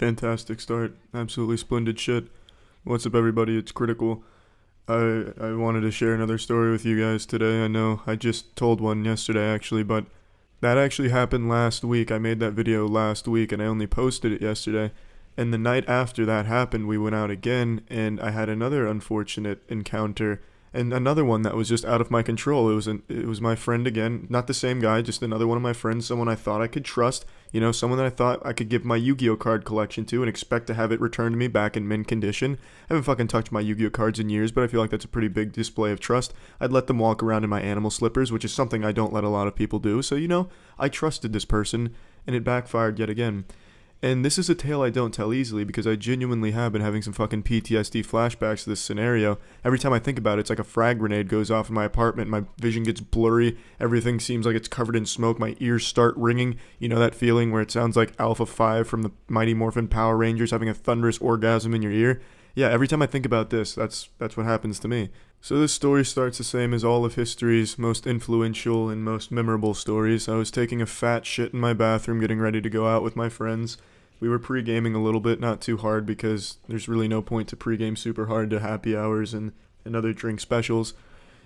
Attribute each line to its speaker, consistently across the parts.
Speaker 1: Fantastic start. Absolutely splendid shit. What's up, everybody? It's Critical. I wanted to share another story with you guys today. I know I just told one yesterday, actually, but that actually happened last week. I made that video last week, and I only posted it yesterday. And the night after that happened, we went out again, and I had another unfortunate encounter, and another one that was just out of my control. It was my friend again, not the same guy, just another one of my friends, someone I thought I could trust. Someone that I thought I could give my Yu-Gi-Oh card collection to and expect to have it returned to me back in mint condition. I haven't fucking touched my Yu-Gi-Oh cards in years, but I feel like that's a pretty big display of trust. I'd let them walk around in my animal slippers, which is something I don't let a lot of people do. So, I trusted this person, and it backfired yet again. And this is a tale I don't tell easily because I genuinely have been having some fucking PTSD flashbacks to this scenario. Every time I think about it, it's like a frag grenade goes off in my apartment, my vision gets blurry, everything seems like it's covered in smoke, my ears start ringing. You know that feeling where it sounds like Alpha 5 from the Mighty Morphin Power Rangers having a thunderous orgasm in your ear? Yeah, every time I think about this, that's what happens to me. So this story starts the same as all of history's most influential and most memorable stories. I was taking a fat shit in my bathroom getting ready to go out with my friends. We were pre-gaming a little bit, not too hard because there's really no point to pre-game super hard to happy hours and other drink specials.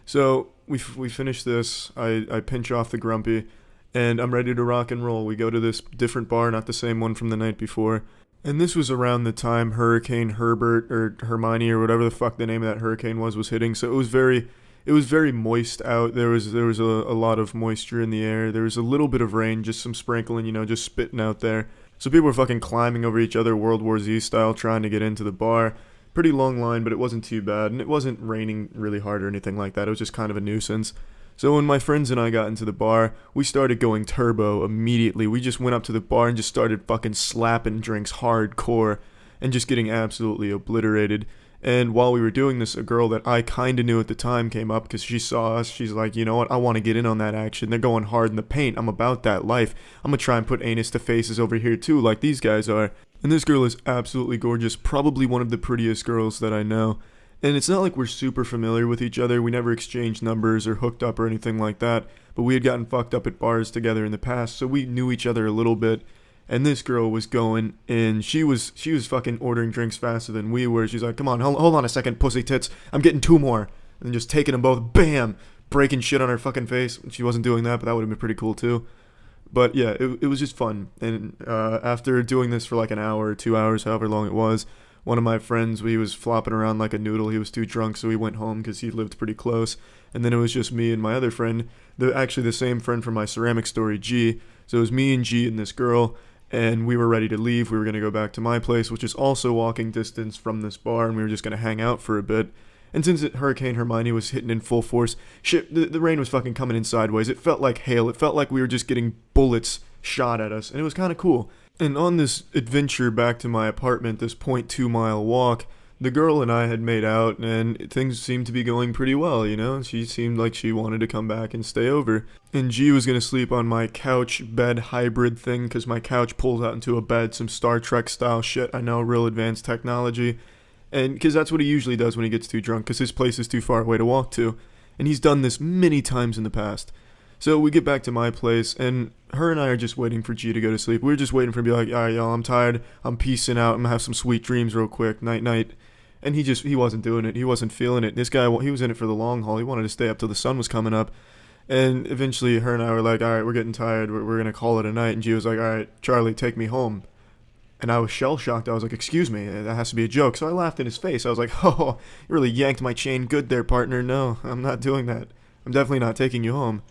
Speaker 1: So we finish this, I pinch off the grumpy, and I'm ready to rock and roll. We go to this different bar, not the same one from the night before. And this was around the time Hurricane Herbert or Hermione or whatever the fuck the name of that hurricane was hitting. So it was very moist out. There was a lot of moisture in the air. There was a little bit of rain, just some sprinkling, just spitting out there. So people were fucking climbing over each other, World War Z style, trying to get into the bar. Pretty long line, but it wasn't too bad, and it wasn't raining really hard or anything like that. It was just kind of a nuisance. So when my friends and I got into the bar, we started going turbo immediately. We just went up to the bar and just started fucking slapping drinks hardcore and just getting absolutely obliterated. And while we were doing this, a girl that I kind of knew at the time came up because she saw us. She's like, you know what? I want to get in on that action. They're going hard in the paint. I'm about that life. I'm going to try and put anus to faces over here too, like these guys are. And this girl is absolutely gorgeous. Probably one of the prettiest girls that I know. And it's not like we're super familiar with each other. We never exchanged numbers or hooked up or anything like that. But we had gotten fucked up at bars together in the past, so we knew each other a little bit. And this girl was going, and she was fucking ordering drinks faster than we were. She's like, come on, hold on a second, pussy tits. I'm getting two more. And just taking them both, bam, breaking shit on her fucking face. She wasn't doing that, but that would have been pretty cool too. But yeah, it was just fun. And after doing this for like an hour or 2 hours, however long it was, one of my friends, he was flopping around like a noodle. He was too drunk, so he went home because he lived pretty close. And then it was just me and my other friend, actually the same friend from my ceramic story, G. So it was me and G and this girl. And we were ready to leave. We were going to go back to my place, which is also walking distance from this bar, and we were just going to hang out for a bit. And since Hurricane Hermione was hitting in full force, shit, the rain was fucking coming in sideways. It felt like hail. It felt like we were just getting bullets shot at us, and it was kind of cool. And on this adventure back to my apartment, this 0.2 mile walk, the girl and I had made out, and things seemed to be going pretty well, She seemed like she wanted to come back and stay over. And G was going to sleep on my couch bed hybrid thing, because my couch pulls out into a bed, some Star Trek style shit. I know, real advanced technology. And because that's what he usually does when he gets too drunk, because his place is too far away to walk to. And he's done this many times in the past. So we get back to my place, and her and I are just waiting for G to go to sleep. We were just waiting for him to be like, all right, y'all, I'm tired. I'm peacing out. I'm going to have some sweet dreams real quick. Night, night. And he wasn't doing it. He wasn't feeling it. This guy, he was in it for the long haul. He wanted to stay up till the sun was coming up. And eventually her and I were like, all right, we're getting tired. We're going to call it a night. And G was like, all right, Charlie, take me home. And I was shell-shocked. I was like, excuse me, that has to be a joke. So I laughed in his face. I was like, oh, you really yanked my chain good there, partner. No, I'm not doing that. I'm definitely not taking you home.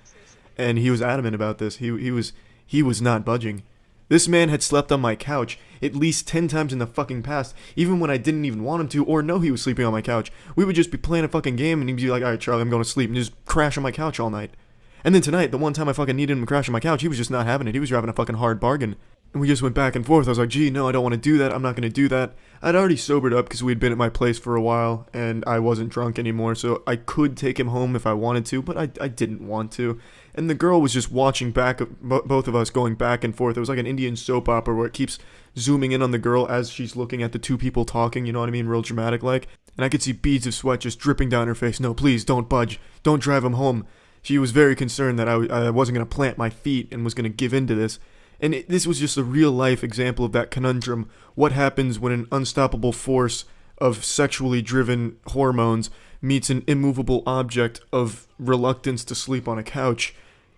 Speaker 1: And he was adamant about this. He was not budging. This man had slept on my couch at least 10 times in the fucking past, even when I didn't even want him to or know he was sleeping on my couch. We would just be playing a fucking game and he'd be like, all right, Charlie, I'm going to sleep, and just crash on my couch all night. And then tonight, the one time I fucking needed him to crash on my couch, he was just not having it. He was driving a fucking hard bargain. And we just went back and forth. I was like, gee, no, I don't want to do that. I'm not going to do that. I'd already sobered up because we'd been at my place for a while, and I wasn't drunk anymore, so I could take him home if I wanted to, but I didn't want to. And the girl was just watching back, both of us going back and forth. It was like an Indian soap opera where it keeps zooming in on the girl as she's looking at the two people talking, you know what I mean, real dramatic like. And I could see beads of sweat just dripping down her face. No, please, don't budge. Don't drive him home. She was very concerned that I wasn't going to plant my feet and was going to give in to this. And this was just a real life example of that conundrum. What happens when an unstoppable force of sexually driven hormones meets an immovable object of reluctance to sleep on a couch?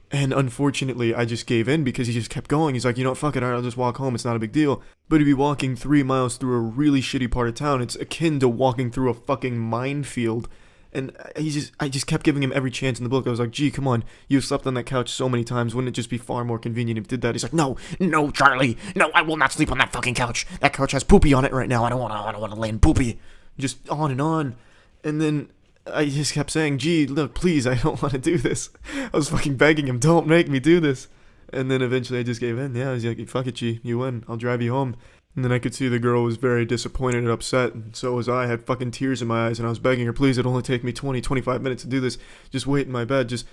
Speaker 1: And unfortunately, I just gave in because he just kept going. He's like, you know what, fuck it, alright, I'll just walk home. It's not a big deal. But he'd be walking 3 miles through a really shitty part of town. It's akin to walking through a fucking minefield. And I just kept giving him every chance in the book. I was like, gee, come on, you've slept on that couch so many times. Wouldn't it just be far more convenient if you did that? He's like, no, no, Charlie, no, I will not sleep on that fucking couch. That couch has poopy on it right now. I don't want to lay in poopy. Just on and on. And then I just kept saying, gee, look, please, I don't want to do this. I was fucking begging him, don't make me do this. And then eventually I just gave in. Yeah, I was like, fuck it, G, you win. I'll drive you home. And then I could see the girl was very disappointed and upset, and so was I. I had fucking tears in my eyes, and I was begging her, please, it'll only take me 20-25 minutes to do this. Just wait in my bed. Just,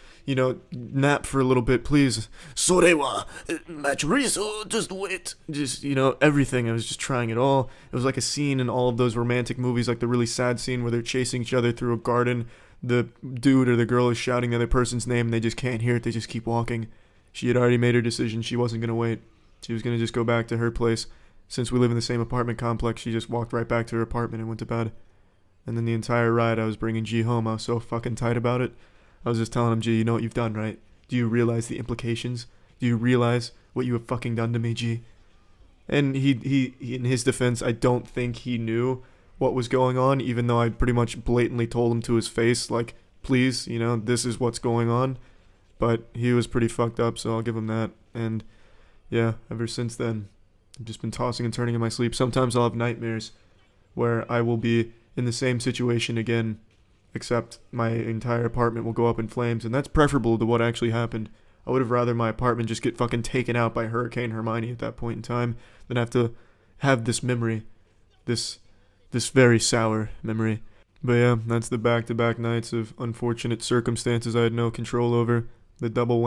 Speaker 1: nap for a little bit, please. Sorewa, machurizo, just wait. Just, everything. I was just trying it all. It was like a scene in all of those romantic movies, like the really sad scene where they're chasing each other through a garden. The dude or the girl is shouting the other person's name, and they just can't hear it. They just keep walking. She had already made her decision. She wasn't going to wait. She was going to just go back to her place. Since we live in the same apartment complex, she just walked right back to her apartment and went to bed. And then the entire ride, I was bringing G home. I was so fucking tight about it. I was just telling him, G, you know what you've done, right? Do you realize the implications? Do you realize what you have fucking done to me, G? And he in his defense, I don't think he knew what was going on, even though I pretty much blatantly told him to his face, like, please, this is what's going on. But he was pretty fucked up, so I'll give him that. And yeah, ever since then, I've just been tossing and turning in my sleep. Sometimes I'll have nightmares where I will be in the same situation again, except my entire apartment will go up in flames, and that's preferable to what actually happened. I would have rather my apartment just get fucking taken out by Hurricane Hermione at that point in time than have to have this memory, this very sour memory. But yeah, that's the back-to-back nights of unfortunate circumstances I had no control over. The double